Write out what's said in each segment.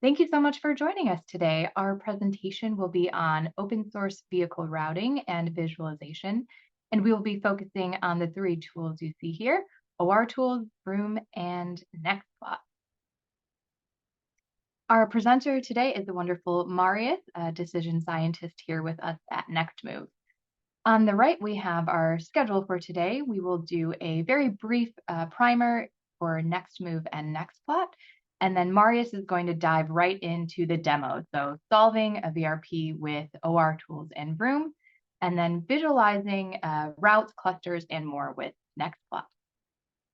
Thank you so much for joining us today. Our presentation will be on open source vehicle routing and visualization, and we will be focusing on the three tools you see here: OR tools, VROOM, and Nextplot. Our presenter today is the wonderful Marius, a decision scientist here with us at NextMove. On the right, we have our schedule for today. We will do a very brief primer for NextMove and Nextplot, and then Marius is going to dive right into the demo. So solving a VRP with OR tools and VROOM, and then visualizing routes, clusters, and more with Nextplot.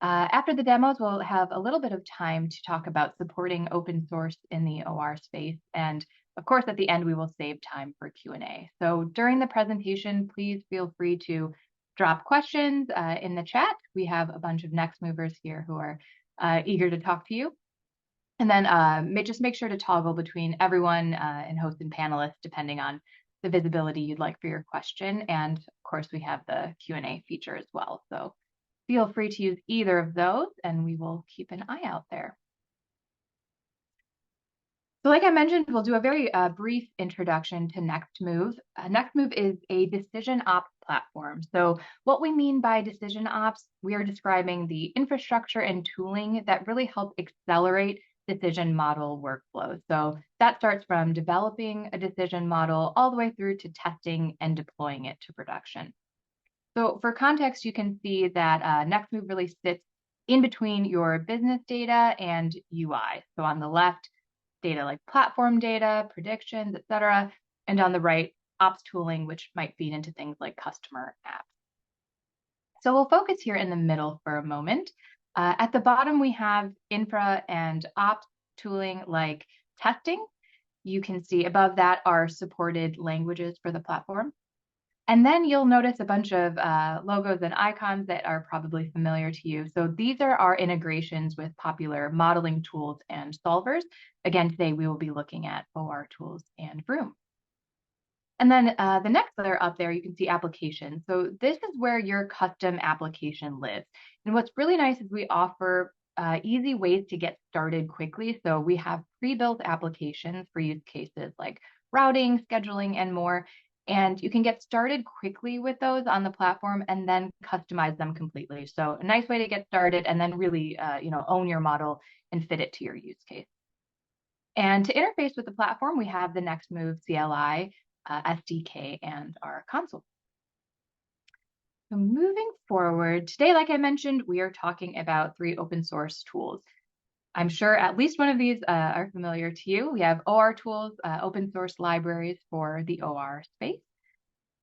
After the demos, we'll have a little bit of time to talk about supporting open source in the OR space. And of course, at the end, we will save time for Q&A. So during the presentation, please feel free to drop questions in the chat. We have a bunch of Next movers here who are eager to talk to you. And then just make sure to toggle between everyone and host and panelists, depending on the visibility you'd like for your question. And of course, we have the Q&A feature as well. So feel free to use either of those, and we will keep an eye out there. So like I mentioned, we'll do a very brief introduction to NextMove. NextMove is a decision ops platform. So what we mean by decision ops, we are describing the infrastructure and tooling that really help accelerate decision model workflows. So that starts from developing a decision model all the way through to testing and deploying it to production. So for context, you can see that NextMove really sits in between your business data and UI. So on the left, data like platform data, predictions, et cetera. And on the right, ops tooling, which might feed into things like customer apps. So we'll focus here in the middle for a moment. At the bottom, we have infra and ops tooling like testing. You can see above that are supported languages for the platform. And then you'll notice a bunch of logos and icons that are probably familiar to you. So these are our integrations with popular modeling tools and solvers. Again, today we will be looking at OR tools and VROOM. And then the next layer up there, you can see applications. So this is where your custom application lives. And what's really nice is we offer easy ways to get started quickly. So we have pre-built applications for use cases like routing, scheduling, and more. And you can get started quickly with those on the platform and then customize them completely. So a nice way to get started and then really own your model and fit it to your use case. And to interface with the platform, we have the NextMove CLI, SDK, and our console. So moving forward, today, like I mentioned, we are talking about three open source tools. I'm sure at least one of these are familiar to you. We have OR tools, open source libraries for the OR space.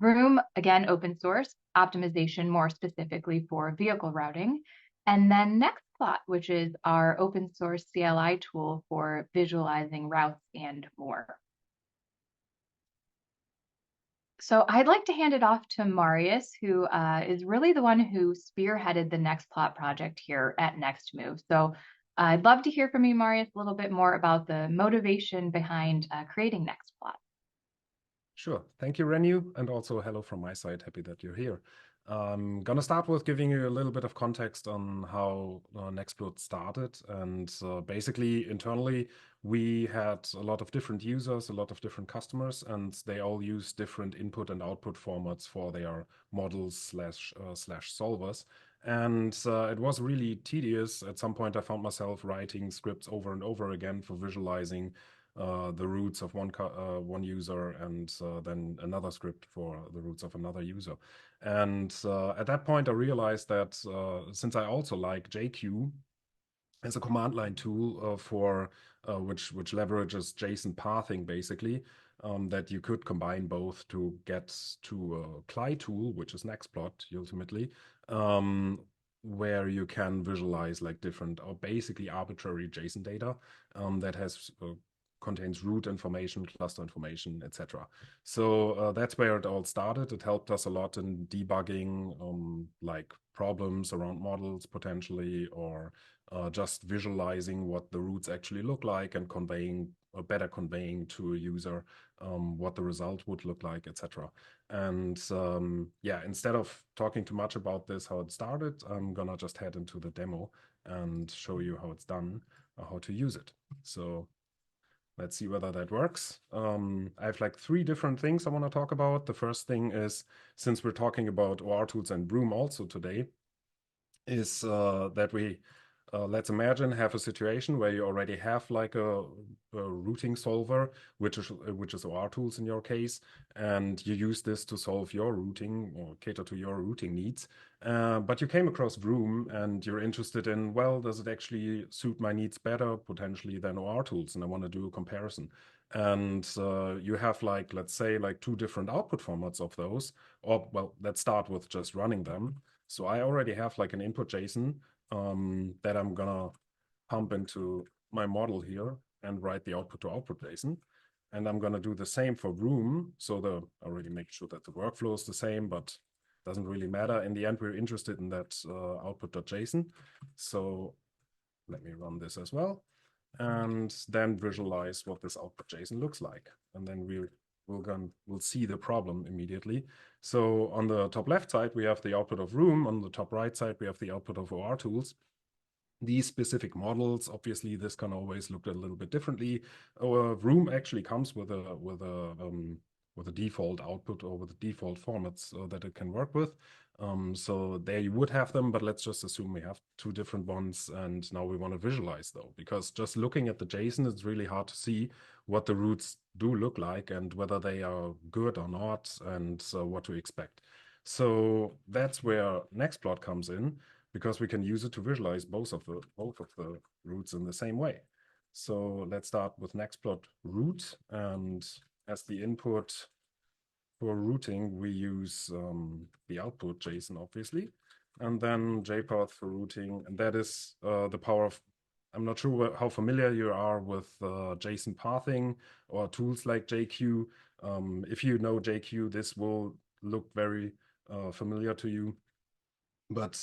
VROOM, again, open source, optimization more specifically for vehicle routing. And then Nextplot, which is our open source CLI tool for visualizing routes and more. So I'd like to hand it off to Marius, who is really the one who spearheaded the Nextplot project here at NextMove. So I'd love to hear from you, Marius, a little bit more about the motivation behind creating Nextplot. Sure. Thank you, Renu, and also hello from my side. Happy that you're here. I'm gonna start with giving you a little bit of context on how Nextplot started. And basically, internally, we had a lot of different users, a lot of different customers, and they all use different input and output formats for their models slash solvers. And it was really tedious. At some point, I found myself writing scripts over and over again for visualizing the routes of one user and then another script for the routes of another user. And at that point, I realized that since I also like JQ as a command line tool for which leverages JSON pathing basically, that you could combine both to get to a CLI tool, which is Nextplot ultimately, where you can visualize like different or basically arbitrary JSON data that has contains route information, cluster information, etc. So that's where it all started. It helped us a lot in debugging like problems around models potentially, or just visualizing what the routes actually look like and conveying or better conveying to a user what the result would look like, etc. And yeah, instead of talking too much about this, how it started, I'm gonna just head into the demo and show you how it's done, how to use it. So let's see whether that works. I have like 3 different things I want to talk about. The first thing is, since we're talking about OR tools and VROOM also today, is that we let's imagine have a situation where you already have like a routing solver, which is OR tools in your case, and you use this to solve your routing or cater to your routing needs. But you came across VROOM and you're interested in, well, does it actually suit my needs better potentially than OR tools? And I want to do a comparison. And you have like, let's say, like 2 different output formats of those, or well, let's start with just running them. So I already have like an input JSON that I'm gonna pump into my model here and write the output to output JSON. And I'm gonna do the same for VROOM. So I already make sure that the workflow is the same, but doesn't really matter. In the end, we're interested in that output.json. So let me run this as well, and then visualize what this output JSON looks like. And then we'll see the problem immediately. So on the top left side, we have the output of VROOM. On the top right side, we have the output of OR tools. These specific models, obviously, this can always look a little bit differently. VROOM actually comes with a default output or with the default formats that it can work with. So there you would have them, but let's just assume we have 2 different ones, and now we want to visualize though, because just looking at the JSON, it's really hard to see what the routes do look like and whether they are good or not, and what to expect. So that's where Nextplot comes in, because we can use it to visualize both of the routes in the same way. So let's start with Nextplot root, and as the input for routing, we use the output JSON, obviously, and then JPath for routing, and that is the power of, I'm not sure how familiar you are with JSON pathing or tools like JQ. If you know JQ, this will look very familiar to you. But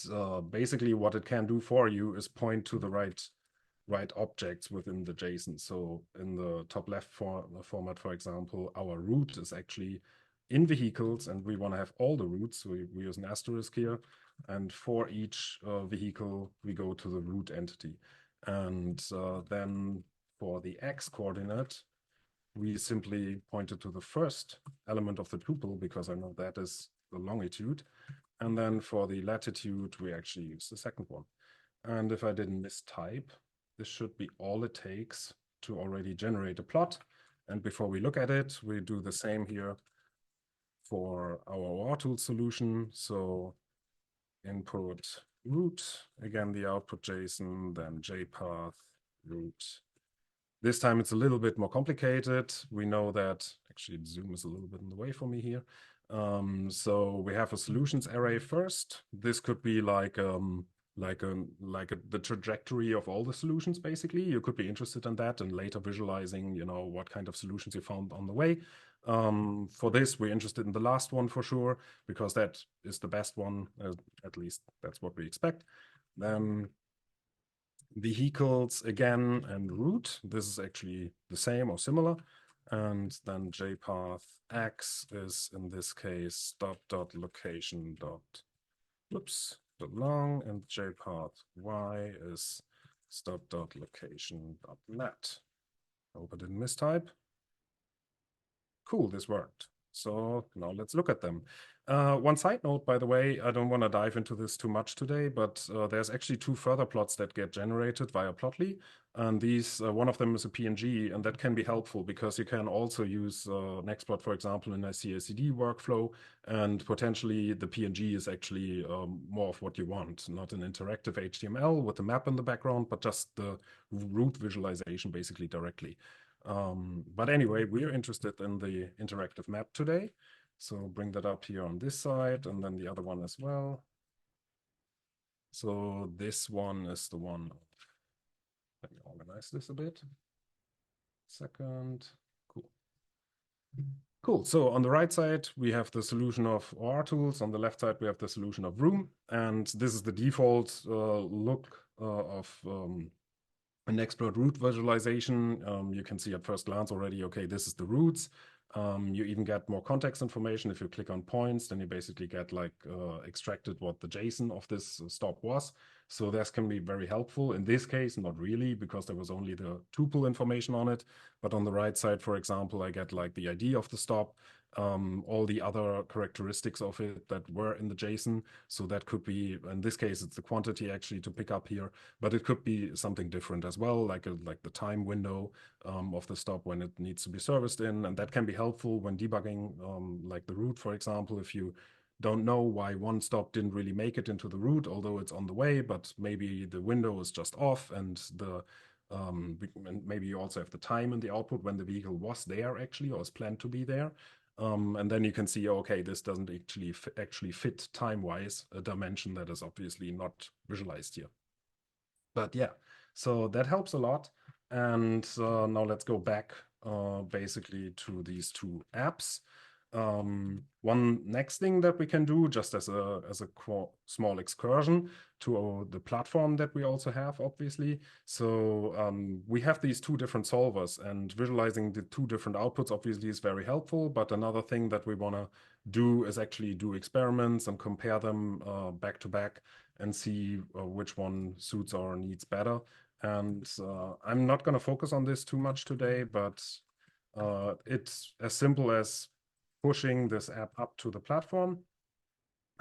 basically what it can do for you is point to the right objects within the JSON. So in the top left format, for example, our route is actually in vehicles, and we want to have all the routes. So we use an asterisk here. And for each vehicle, we go to the root entity. And then for the X coordinate, we simply pointed to the first element of the tuple, because I know that is the longitude. And then for the latitude, we actually use the second one. And if I didn't mistype, this should be all it takes to already generate a plot. And before we look at it, we do the same here for our OR tool solution. So input root, again, the output JSON, then JPath root. This time it's a little bit more complicated. We know that, actually Zoom is a little bit in the way for me here. So we have a solutions array first. This could be like the trajectory of all the solutions, basically. You could be interested in that and later visualizing, what kind of solutions you found on the way. For this, we're interested in the last one for sure, because that is the best one, at least that's what we expect. Then vehicles again and route. This is actually the same or similar. And then JPath X is in this case .location .long, and JPath Y is .location.net. I hope I didn't mistype. Cool, this worked. So now let's look at them. One side note, by the way, I don't want to dive into this too much today, but there's actually 2 further plots that get generated via Plotly. And these, one of them is a PNG, and that can be helpful because you can also use Nextplot, for example, in a CI/CD workflow, and potentially the PNG is actually more of what you want, not an interactive HTML with a map in the background, but just the route visualization basically directly. But anyway, we're interested in the interactive map today. So bring that up here on this side, and then the other one as well. So this one is the one. Let me organize this a bit. Second. Cool. Cool. So on the right side, we have the solution of OR tools. On the left side, we have the solution of VROOM. And this is the default look of an Nextplot route visualization. You can see at first glance already, okay, this is the routes. You even get more context information. If you click on points, then you basically get like extracted what the JSON of this stop was. So this can be very helpful. In this case, not really, because there was only the tuple information on it. But on the right side, for example, I get like the ID of the stop, all the other characteristics of it that were in the JSON. So that could be, in this case, it's the quantity actually to pick up here, but it could be something different as well, like the time window of the stop when it needs to be serviced in. And that can be helpful when debugging, like the route, for example, if you don't know why one stop didn't really make it into the route, although it's on the way, but maybe the window is just off and and maybe you also have the time in the output when the vehicle was there actually or is planned to be there. And then you can see, okay, this doesn't actually fit time-wise a dimension that is obviously not visualized here. But yeah, so that helps a lot. And now let's go back basically to these two apps. One next thing that we can do, just as a small excursion to the platform that we also have, obviously. So we have these two different solvers, and visualizing the two different outputs obviously is very helpful. But another thing that we want to do is actually do experiments and compare them back to back and see which one suits our needs better. And I'm not going to focus on this too much today, but it's as simple as pushing this app up to the platform.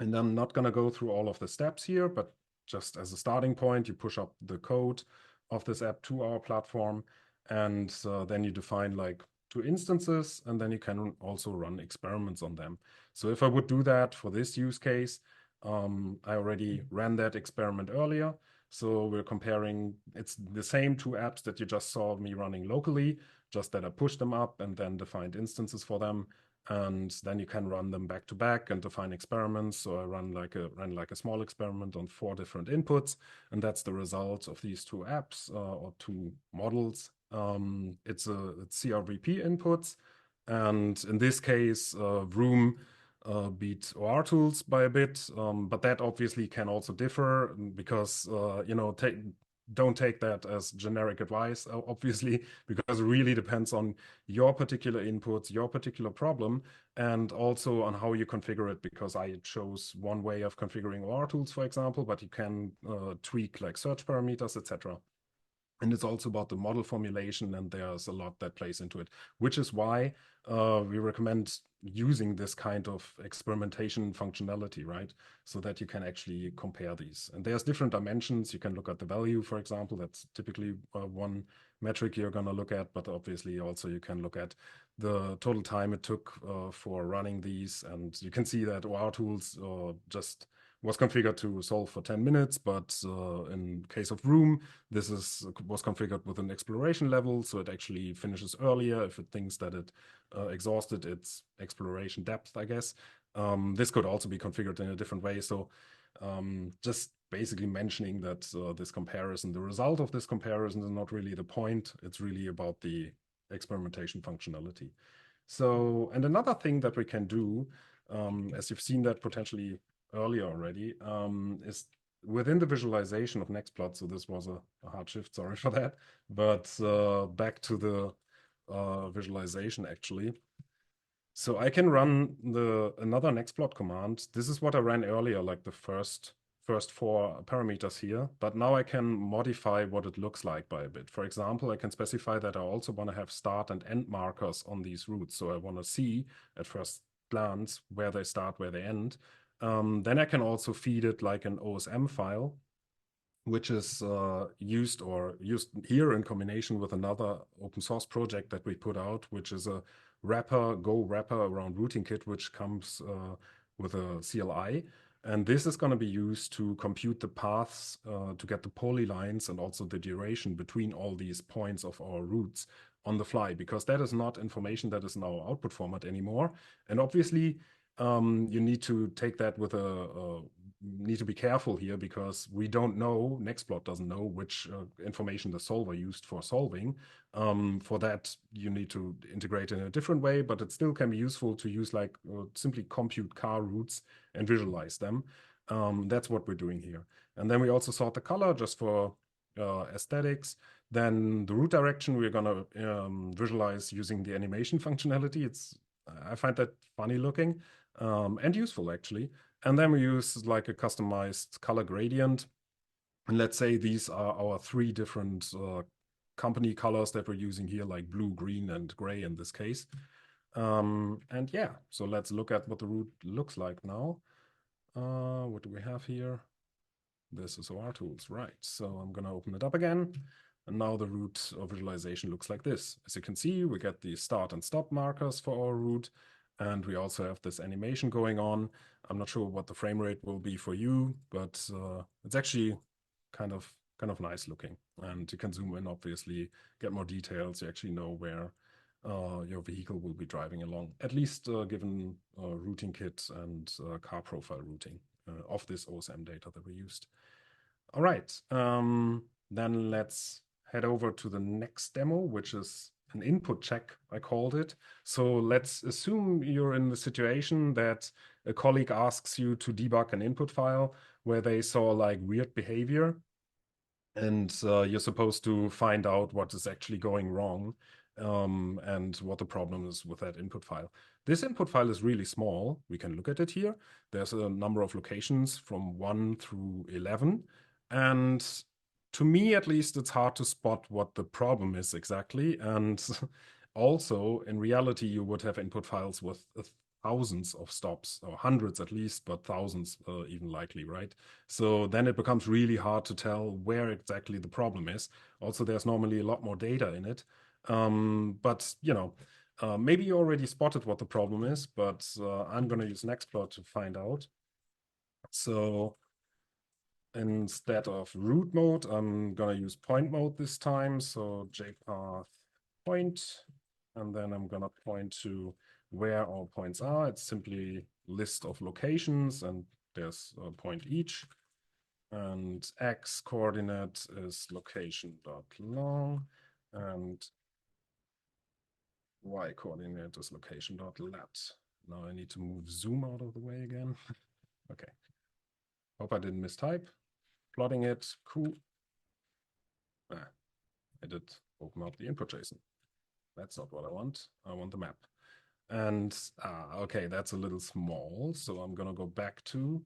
And I'm not going to go through all of the steps here, but just as a starting point, you push up the code of this app to our platform. And then you define like two instances, and then you can also run experiments on them. So if I would do that for this use case, I already ran that experiment earlier. So we're comparing, it's the same two apps that you just saw me running locally, just that I pushed them up and then defined instances for them. And then you can run them back to back and define experiments. So I ran like a small experiment on 4 different inputs, and that's the result of these two apps or two models. It's CRVP inputs, and in this case, VROOM beat OR tools by a bit, but that obviously can also differ because don't take that as generic advice, obviously, because it really depends on your particular inputs, your particular problem, and also on how you configure it, because I chose one way of configuring OR tools, for example, but you can tweak like search parameters, etc. And it's also about the model formulation, and there's a lot that plays into it, which is why we recommend using this kind of experimentation functionality, right? So that you can actually compare these. And there's different dimensions. You can look at the value, for example. That's typically one metric you're going to look at, but obviously also you can look at the total time it took for running these. And you can see that OR tools just was configured to solve for 10 minutes, but in case of VROOM, this was configured with an exploration level, so it actually finishes earlier if it thinks that it exhausted its exploration depth, I guess. This could also be configured in a different way. So just basically mentioning that this comparison, the result of this comparison is not really the point. It's really about the experimentation functionality. So, and another thing that we can do, as you've seen that potentially earlier already, is within the visualization of Nextplot. So this was a hard shift, sorry for that. But back to the visualization actually. So I can run another Nextplot command. This is what I ran earlier, like the first 4 parameters here, but now I can modify what it looks like by a bit. For example, I can specify that I also want to have start and end markers on these routes. So I want to see at first glance where they start, where they end. Then I can also feed it like an OSM file, which is used here in combination with another open source project that we put out, which is a Go wrapper around routing kit, which comes with a CLI. And this is going to be used to compute the paths to get the polylines and also the duration between all these points of our routes on the fly, because that is not information that is in our output format anymore. And obviously, you need to take that with need to be careful here, because we don't know, Nextplot doesn't know which information the solver used for solving. For that, you need to integrate in a different way, but it still can be useful to use like simply compute car routes and visualize them. That's what we're doing here. And then we also sort the color just for aesthetics. Then the route direction we're going to visualize using the animation functionality. It's I find that funny looking and useful actually. And then we use like a customized color gradient. And let's say these are our three different company colors that we're using here, like blue, green, and gray in this case. And yeah, so let's look at what the root looks like now. What do we have here? This is our tools, right? So I'm going to open it up again. And now the root of visualization looks like this. As you can see, we get the start and stop markers for our root. And we also have this animation going on. I'm not sure what the frame rate will be for you, but it's actually kind of nice looking. And you can zoom in, obviously, get more details. You actually know where your vehicle will be driving along, at least given routing kit and car profile routing of this OSM data that we used. All right, then let's head over to the next demo, which is an input check, I called it. So let's assume you're in the situation that a colleague asks you to debug an input file where they saw like weird behavior, and you're supposed to find out what is actually going wrong and what the problem is with that input file. This input file is really small. We can look at it here. There's a number of locations from 1 through 11. And to me, at least, it's hard to spot what the problem is exactly. And also, in reality, you would have input files with thousands of stops, or hundreds at least, but thousands even likely, right? So then it becomes really hard to tell where exactly the problem is. Also, there's normally a lot more data in it. But, you know, maybe you already spotted what the problem is, but I'm going to use Nextplot to find out. So instead of root mode, I'm going to use point mode this time. So jpath point, and then I'm going to point to where all points are. It's simply list of locations, and there's a point each. And x coordinate is location.long, and y coordinate is location.lat. Now I need to move zoom out of the way again. Okay. Hope I didn't mistype. Plotting it, cool. I did open up the input JSON. That's not what I want. I want the map. And okay, that's a little small. So I'm gonna go back to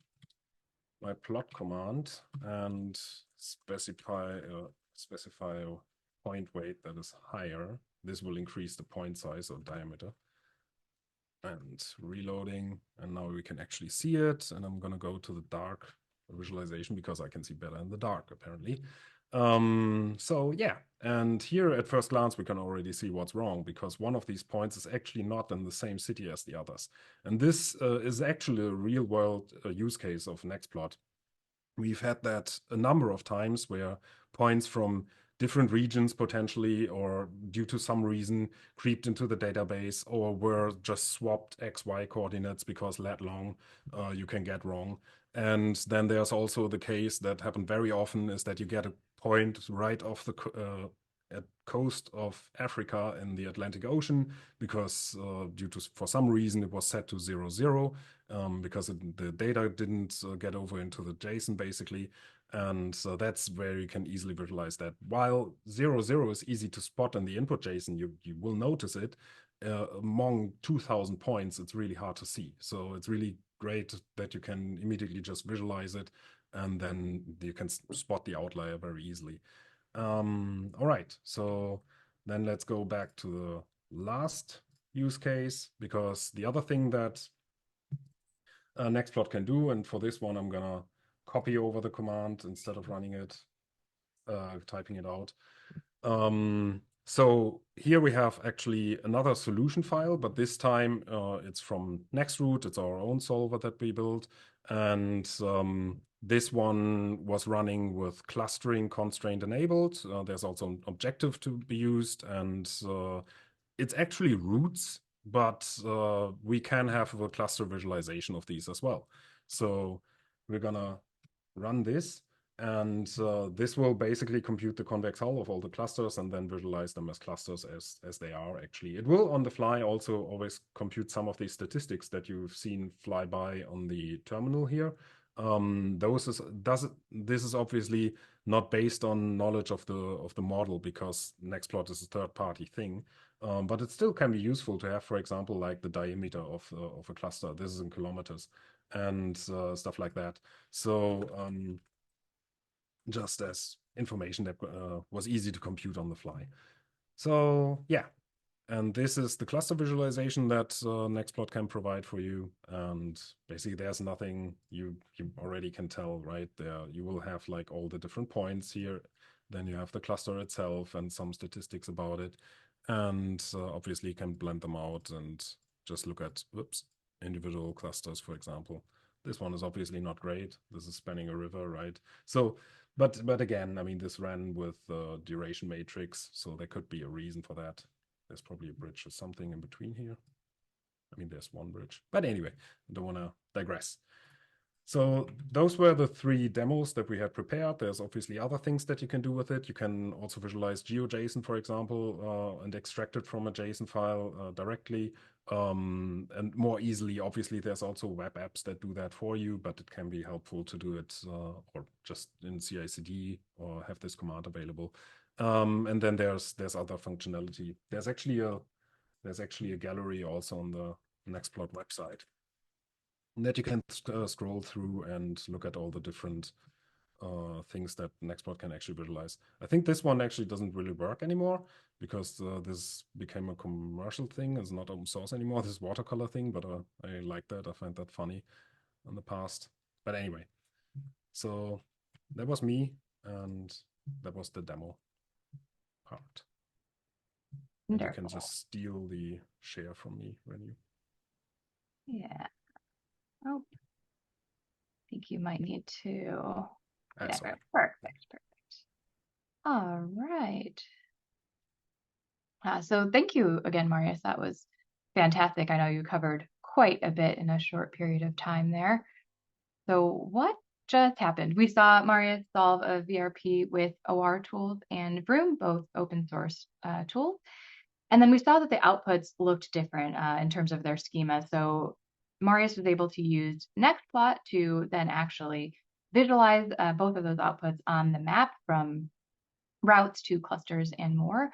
my plot command and specify a point weight that is higher. This will increase the point size or diameter. And reloading, and now we can actually see it. And I'm gonna go to the dark visualization because I can see better in the dark, apparently. So yeah, and here at first glance, we can already see what's wrong because one of these points is actually not in the same city as the others. And this is actually a real world use case of Nextplot. We've had that a number of times where points from different regions potentially, or due to some reason, creeped into the database, or were just swapped XY coordinates because lat long you can get wrong. And then there's also the case that happened very often is that you get a point right off the coast of Africa in the Atlantic Ocean because for some reason it was set to 00 because the data didn't get over into the JSON basically. And so that's where you can easily visualize that. While 00 is easy to spot in the input JSON, you will notice it. Among 2,000 points, it's really hard to see. So it's really great that you can immediately just visualize it, and then you can spot the outlier very easily. All right, so then let's go back to the last use case, because the other thing that Nextplot can do, and for this one, I'm gonna copy over the command instead of running it, typing it out. So here we have actually another solution file, but this time it's from Nextroot. It's our own solver that we built. And this one was running with clustering constraint enabled. There's also an objective to be used, and it's actually roots, but we can have a cluster visualization of these as well. So we're gonna run this, and this will basically compute the convex hull of all the clusters and then visualize them as clusters as they are actually. It will on the fly also always compute some of these statistics that you've seen fly by on the terminal here. This is obviously not based on knowledge of the model, because Nextplot is a third-party thing. But it still can be useful to have, for example, like the diameter of a cluster. This is in kilometers and stuff like that. So just as information that was easy to compute on the fly. So yeah, and this is the cluster visualization that Nextplot can provide for you. And basically, there's nothing you already can tell, right? There you will have like all the different points here. Then you have the cluster itself and some statistics about it. And obviously, you can blend them out and just look at, whoops, individual clusters, for example. This one is obviously not great. This is spanning a river, right? So, but again, I mean, this ran with duration matrix, so there could be a reason for that. There's probably a bridge or something in between here. I mean, there's one bridge. But anyway, I don't want to digress. So those were the 3 demos that we had prepared. There's obviously other things that you can do with it. You can also visualize GeoJSON, for example, and extract it from a JSON file directly. And more easily, obviously, there's also web apps that do that for you, but it can be helpful to do it or just in CI/CD or have this command available. And then there's other functionality. There's actually a gallery also on the Nextplot website that you can scroll through and look at all the different things that Nextplot can actually visualize. I think this one actually doesn't really work anymore because this became a commercial thing. It's not open source anymore, this watercolor thing, but I like that. I find that funny in the past. But anyway, so that was me, and that was the demo part. And you can Wonderful. just steal the share from me when you. Yeah. Oh, I think you might need to. Sorry. Perfect. All right. So thank you again, Marius. That was fantastic. I know you covered quite a bit in a short period of time there. So what just happened? We saw Marius solve a VRP with OR tools and VROOM, both open source tools. And then we saw that the outputs looked different in terms of their schema. So Marius was able to use Nextplot to then actually visualize both of those outputs on the map, from routes to clusters and more.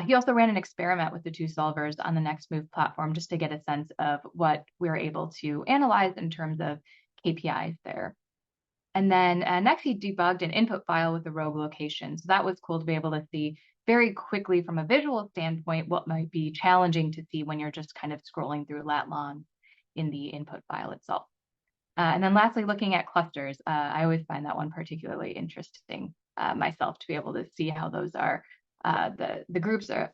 He also ran an experiment with the 2 solvers on the NextMove platform just to get a sense of what we were able to analyze in terms of KPIs there. And then next, he debugged an input file with the rogue location. So that was cool to be able to see very quickly from a visual standpoint what might be challenging to see when you're just kind of scrolling through lat long in the input file itself. And then lastly, looking at clusters, I always find that one particularly interesting myself, to be able to see how those are, the groups are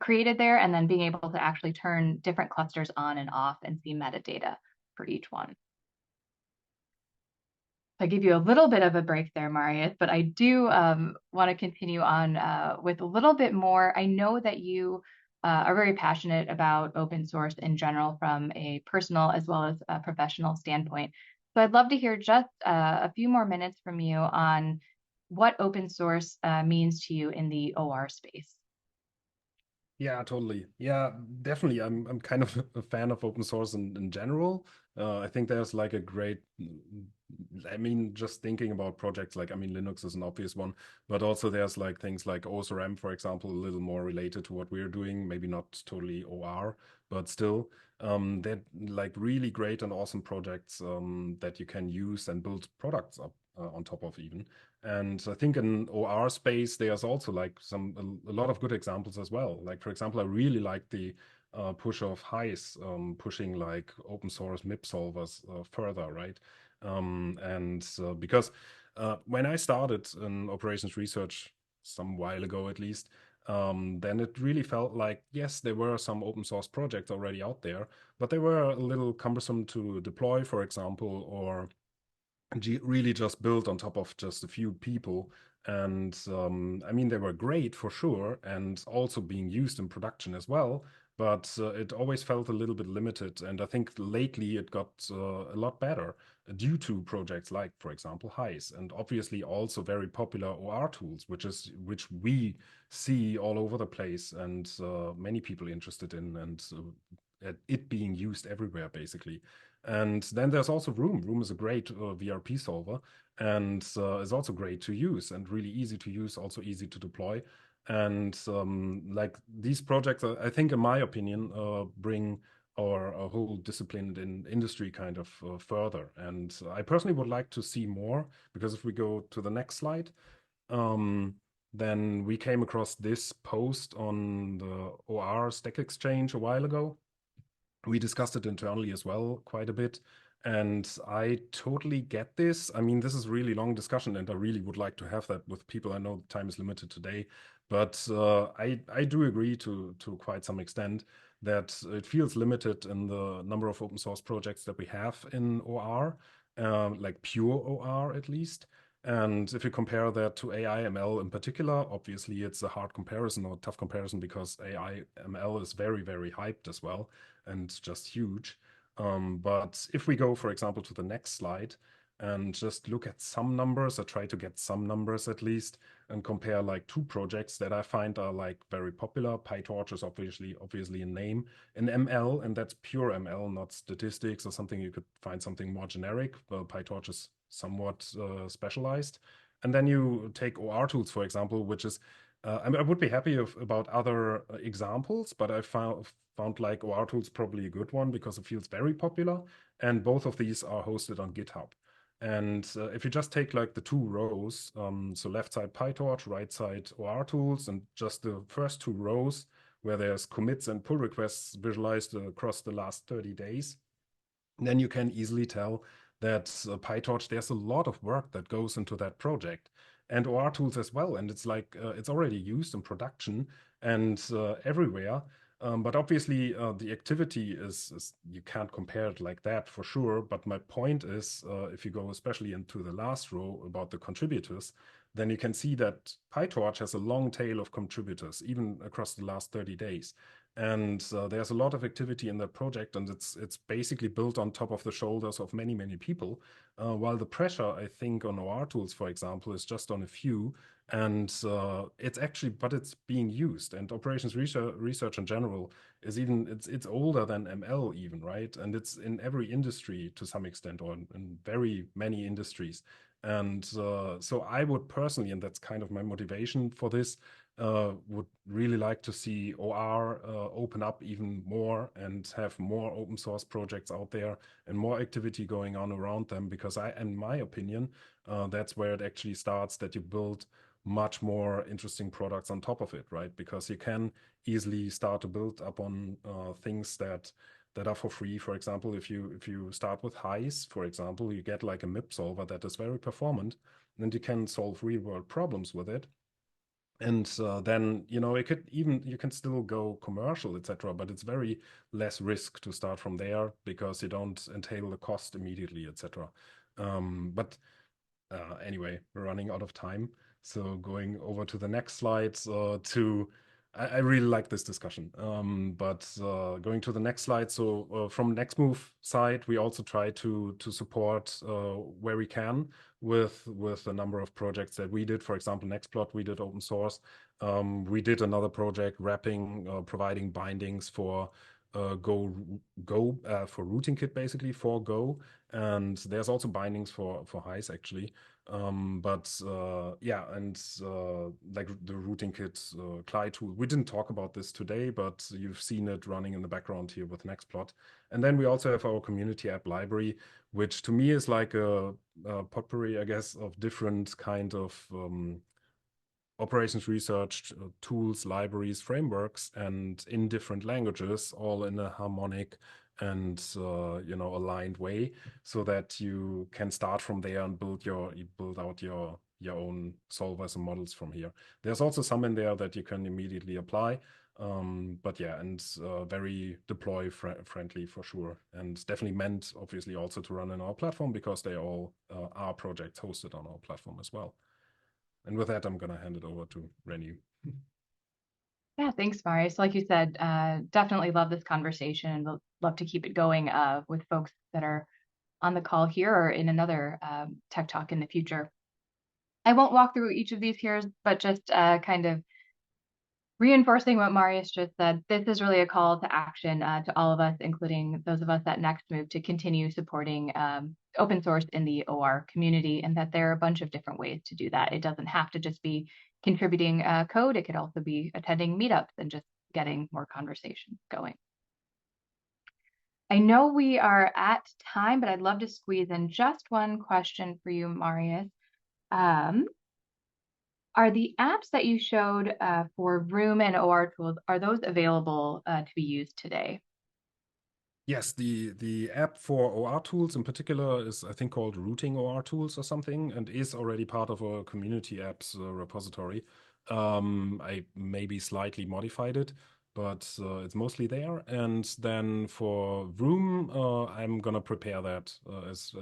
created there, and then being able to actually turn different clusters on and off and see metadata for each one. I give you a little bit of a break there, Marius, but I do want to continue on with a little bit more. I know that you are very passionate about open source in general from a personal as well as a professional standpoint. So I'd love to hear just a few more minutes from you on what open source means to you in the OR space. Yeah, totally. Yeah, definitely. I'm kind of a fan of open source in general. I think there's like a great, I mean, just thinking about projects like, I mean, Linux is an obvious one, but also there's like things like OSRM, for example, a little more related to what we're doing, maybe not totally OR, but still, they're like really great and awesome projects that you can use and build products up on top of even. And I think in OR space, there's also like a lot of good examples as well. Like, for example, I really like the push of Heis, pushing like open source MIP solvers further, right? Because when I started in operations research some while ago at least, then it really felt like, yes, there were some open source projects already out there, but they were a little cumbersome to deploy, for example, or really just built on top of just a few people. And I mean, they were great for sure, and also being used in production as well. But it always felt a little bit limited. And I think lately it got a lot better due to projects like, for example, Heis, and obviously also very popular OR tools, which we see all over the place, and many people interested in, and it being used everywhere basically. And then there's also VROOM. VROOM is a great VRP solver. and is also great to use and really easy to use, also easy to deploy. And like these projects, I think, in my opinion, bring our whole discipline in industry kind of further. And I personally would like to see more, because if we go to the next slide, then we came across this post on the OR Stack Exchange a while ago. We discussed it internally as well quite a bit. And I totally get this. I mean, this is a really long discussion, and I really would like to have that with people. I know time is limited today, but I do agree to quite some extent that it feels limited in the number of open source projects that we have in OR, like pure OR at least. And if you compare that to AI ML in particular, obviously it's a hard comparison or tough comparison, because AI ML is very, very hyped as well and just huge. But if we go, for example, to the next slide and just look at some numbers, or try to get some numbers at least, and compare like two projects that I find are like very popular. PyTorch is obviously a name in ML, and that's pure ML, not statistics or something. You could find something more generic. PyTorch is somewhat specialized. And then you take OR tools, for example, which is I mean, I would be happy about other examples, but I found like OR tools probably a good one, because it feels very popular, and both of these are hosted on GitHub. And if you just take like the two rows, so left side PyTorch, right side OR tools, and just the first two rows where there's commits and pull requests visualized across the last 30 days, then you can easily tell that PyTorch, there's a lot of work that goes into that project, and OR tools as well. And it's like it's already used in production and everywhere. But obviously, the activity is you can't compare it like that for sure. But my point is, if you go especially into the last row about the contributors, then you can see that PyTorch has a long tail of contributors, even across the last 30 days. And there's a lot of activity in that project, and it's basically built on top of the shoulders of many, many people. While the pressure, I think, on OR tools, for example, is just on a few, and but it's being used. And operations research in general is even it's older than ML even, right? And it's in every industry to some extent, or in very many industries. And so I would personally, and that's kind of my motivation for this, would really like to see OR open up even more and have more open source projects out there and more activity going on around them, because in my opinion, that's where it actually starts, that you build much more interesting products on top of it, right? Because you can easily start to build upon things that are for free. For example, if you start with Heis, for example, you get like a MIP solver that is very performant, and you can solve real world problems with it. And then you can still go commercial, etc., but it's very less risk to start from there, because you don't entail the cost immediately, etc. But anyway, we're running out of time, so going over to the next slide. I really like this discussion, but going to the next slide. So from Nextmove side, we also try to support where we can with a number of projects that we did. For example, Nextplot, we did open source. We did another project wrapping, providing bindings for Go for routing kit, basically for Go, and there's also bindings for Heis actually. Yeah, and like the routing kit CLI tool, we didn't talk about this today, but you've seen it running in the background here with Nextplot. And then we also have our community app library, which to me is like a potpourri, I guess, of different kind of operations research tools, libraries, frameworks, and in different languages, all in a harmonic and aligned way, so that you can start from there and build out your own solvers and models from here. There's also some in there that you can immediately apply, but yeah, and very deploy friendly for sure, and definitely meant obviously also to run in our platform, because they all are projects hosted on our platform as well. And with that, I'm going to hand it over to Renu. Yeah, thanks, Marius. Like you said, definitely love this conversation, and we'll love to keep it going with folks that are on the call here or in another tech talk in the future. I won't walk through each of these here, but just kind of reinforcing what Marius just said. This is really a call to action to all of us, including those of us at Nextmove, to continue supporting open source in the OR community, and that there are a bunch of different ways to do that. It doesn't have to just be contributing code. It could also be attending meetups and just getting more conversations going. I know we are at time, but I'd love to squeeze in just one question for you, Marius. Are the apps that you showed for VROOM and OR tools, are those available to be used today? Yes, the app for OR tools in particular is, I think, called Routing OR Tools or something, and is already part of a community apps repository. I maybe slightly modified it, but it's mostly there. And then for VROOM, I'm gonna prepare that as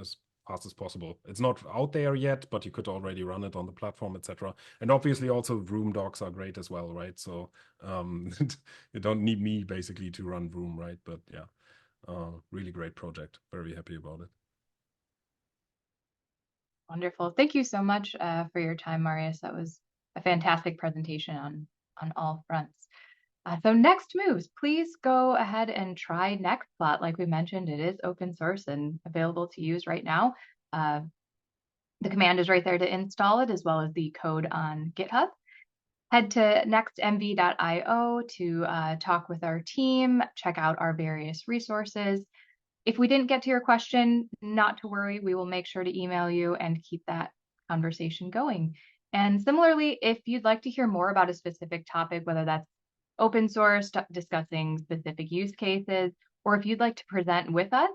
fast as possible. It's not out there yet, but you could already run it on the platform, etc. And obviously also VROOM docs are great as well, right? So you don't need me basically to run VROOM, right? But yeah. Really great project. Very happy about it. Wonderful. Thank you so much for your time, Marius. That was a fantastic presentation on all fronts. So next moves, please go ahead and try Nextplot. Like we mentioned, it is open source and available to use right now. The command is right there to install it, as well as the code on GitHub. Head to nextmv.io to talk with our team, check out our various resources. If we didn't get to your question, not to worry, we will make sure to email you and keep that conversation going. And similarly, if you'd like to hear more about a specific topic, whether that's open source, discussing specific use cases, or if you'd like to present with us,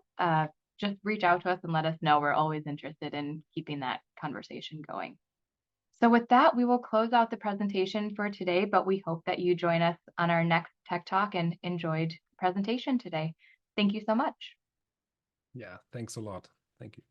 just reach out to us and let us know. We're always interested in keeping that conversation going. So with that, we will close out the presentation for today, but we hope that you join us on our next Tech Talk and enjoyed the presentation today. Thank you so much. Yeah, thanks a lot. Thank you.